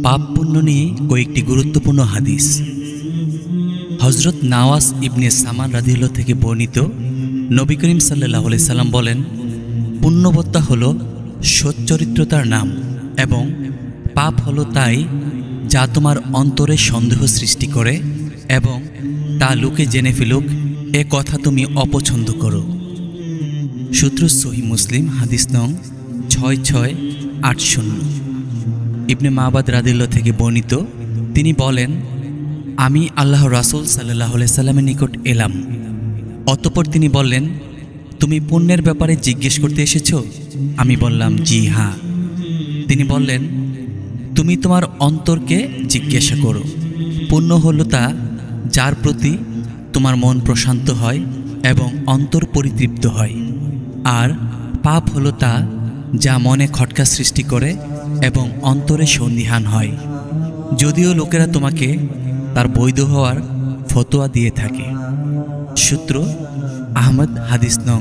পাপ পুণ্য নিয়ে কয়েকটি গুরুত্বপূর্ণ হাদিস। হযরত নাওয়াস ইবনে সামান রাদিয়াল্লাহু থেকে বর্ণিত, নবী করিম সাল্লাল্লাহু আলাইহি সাল্লাম বলেন, পুণ্যবত্তা হলো সচ্চরিত্রতার নাম এবং পাপ হলো তাই যা তোমার অন্তরে সন্দেহ সৃষ্টি করে এবং তা লোকে জেনে ফেলুক এ কথা তুমি অপছন্দ করো। সূত্র সহিহ মুসলিম, হাদিস নং 6680। ইবনে মাবাদ রাদিয়াল্লাহু থেকে বর্ণিত, তিনি বলেন, আমি আল্লাহ রাসূল সাল্লাল্লাহু আলাইহি সাল্লামের নিকট এলাম। অতঃপর তিনি বললেন, তুমি পুণ্যের ব্যাপারে জিজ্ঞেস করতে এসেছো? আমি বললাম, জি হ্যাঁ। তিনি বললেন, তুমি তোমার অন্তরকে জিজ্ঞাসা করো। পুণ্য হলো তা যার প্রতি তোমার মন প্রশান্ত হয় এবং অন্তর পরিতৃপ্ত হয়, আর পাপ হলো তা যা মনে খটকা সৃষ্টি করে এবং অন্তরে সন্দিহান হয়, যদিও লোকেরা তোমাকে তার বৈধ হওয়ার ফতোয়া দিয়ে থাকে। সূত্র আহমদ, হাদিস নং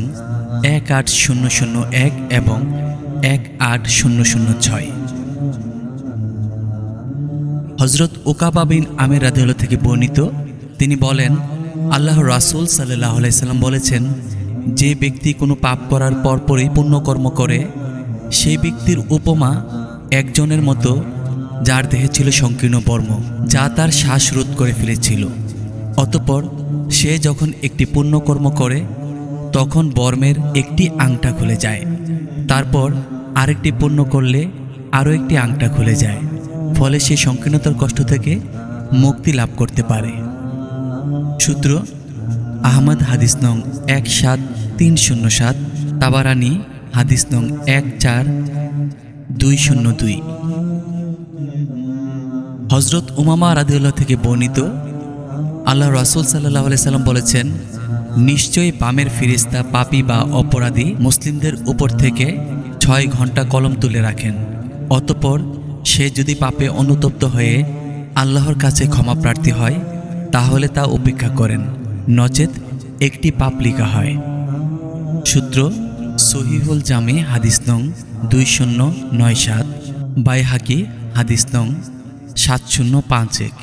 18001 এবং 18006। হযরত উকাবা বিন আমির রাদিয়াল্লাহু থেকে বর্ণিত, তিনি বলেন, আল্লাহ রাসূল সাল্লাল্লাহু আলাইহি সাল্লাম বলেছেন, যে ব্যক্তি কোনো পাপ করার পরপরই পুণ্যকর্ম করে, সেই ব্যক্তির উপমা একজনের মতো যার দেহে ছিল সংকীর্ণ বর্ম, যা তার শ্বাস রোধ করে ফেলেছিল। অতঃপর সে যখন একটি পুণ্যকর্ম করে তখন বর্মের একটি আংটা খুলে যায়, তারপর আরেকটি পুণ্য করলে আরও একটি আংটা খুলে যায়, ফলে সে সংকীর্ণতার কষ্ট থেকে মুক্তি লাভ করতে পারে। সূত্র আহমদ, হাদিস নং 17307, তাবারানী, হাদিস নং 14202। হযরত উমামা রাদিয়াল্লাহু থেকে বর্ণিত, আল্লাহ রাসূল সাল্লাল্লাহু আলাইহি সাল্লাম বলেছেন, নিশ্চয়ই বামের ফেরেশতা পাপী বা অপরাধী মুসলিমদের উপর থেকে 6 ঘন্টা কলম তুলে রাখেন। অতঃপর সে যদি পাপে অনুতপ্ত হয়ে আল্লাহর কাছে ক্ষমা প্রার্থী হয় তাহলে তা উপেক্ষা করেন, নচেত একটি পাপ লেখা হয়। সূত্র সহিহুল জামে, হাদিস নং 2097, বাইহাকি, হাদিস নং 7051।